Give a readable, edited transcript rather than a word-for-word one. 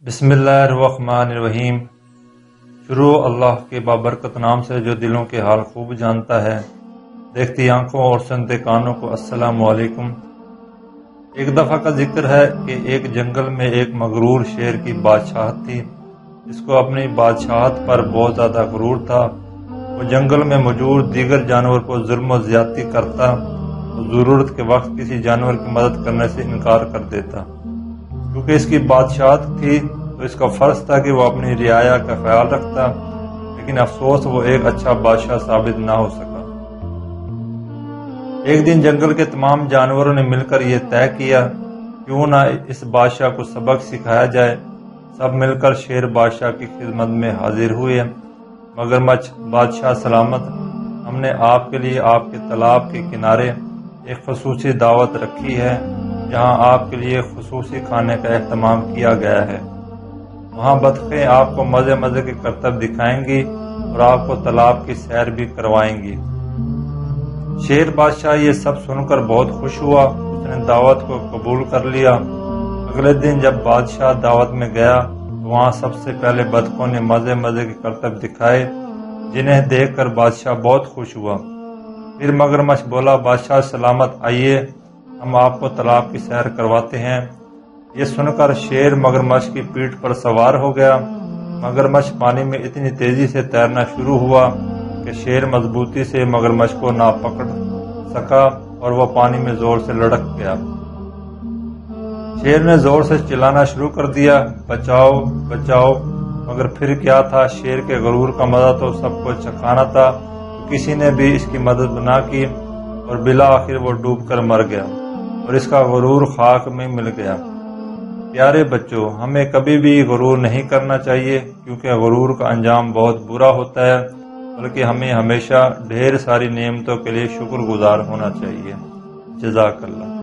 بسم اللہ الرحمن الرحیم۔ شروع اللہ کے بابرکت نام سے جو دلوں کے حال خوب جانتا ہے۔ دیکھتی آنکھوں اور سنتے کانوں کو السلام علیکم۔ ایک دفعہ کا ذکر ہے کہ ایک جنگل میں ایک مغرور شیر کی بادشاہت تھی۔ اس کو اپنی بادشاہت پر بہت زیادہ غرور تھا۔ وہ جنگل میں موجود دیگر جانور کو ظلم و زیادتی کرتا اور ضرورت کے وقت کسی جانور کی مدد کرنے سے انکار کر دیتا۔ کیونکہ اس کی بادشاہت تھی تو اس کا فرض تھا کہ وہ اپنی رعایا کا خیال رکھتا، لیکن افسوس وہ ایک اچھا بادشاہ ثابت نہ ہو سکا۔ ایک دن جنگل کے تمام جانوروں نے مل کر یہ طے کیا کیوں نہ اس بادشاہ کو سبق سکھایا جائے۔ سب مل کر شیر بادشاہ کی خدمت میں حاضر ہوئے۔ مگرمچھ: بادشاہ سلامت، ہم نے آپ کے لیے آپ کے تالاب کے کنارے ایک خصوصی دعوت رکھی ہے جہاں آپ کے لیے خصوصی کھانے کا اہتمام کیا گیا ہے۔ وہاں بطخیں آپ کو مزے مزے کے کرتب دکھائیں گی اور آپ کو تالاب کی سیر بھی کروائیں گی۔ شیر بادشاہ یہ سب سن کر بہت خوش ہوا۔ اس نے دعوت کو قبول کر لیا۔ اگلے دن جب بادشاہ دعوت میں گیا تو وہاں سب سے پہلے بطخوں نے مزے مزے کے کرتب دکھائے، جنہیں دیکھ کر بادشاہ بہت خوش ہوا۔ پھر مگرمچھ بولا: بادشاہ سلامت، آئیے ہم آپ کو تالاب کی سیر کرواتے ہیں۔ یہ سن کر شیر مگرمچھ کی پیٹھ پر سوار ہو گیا۔ مگرمچھ پانی میں اتنی تیزی سے تیرنا شروع ہوا کہ شیر مضبوطی سے مگرمچھ کو نہ پکڑ سکا اور وہ پانی میں زور سے لڑک گیا۔ شیر نے زور سے چلانا شروع کر دیا: بچاؤ بچاؤ! مگر پھر کیا تھا، شیر کے غرور کا مزہ تو سب کو چکھانا تھا، کسی نے بھی اس کی مدد نہ کی اور بالآخر وہ ڈوب کر مر گیا اور اس کا غرور خاک میں مل گیا۔ پیارے بچوں، ہمیں کبھی بھی غرور نہیں کرنا چاہیے، کیونکہ غرور کا انجام بہت برا ہوتا ہے، بلکہ ہمیں ہمیشہ ڈھیر ساری نعمتوں کے لیے شکر گزار ہونا چاہیے۔ جزاک اللہ۔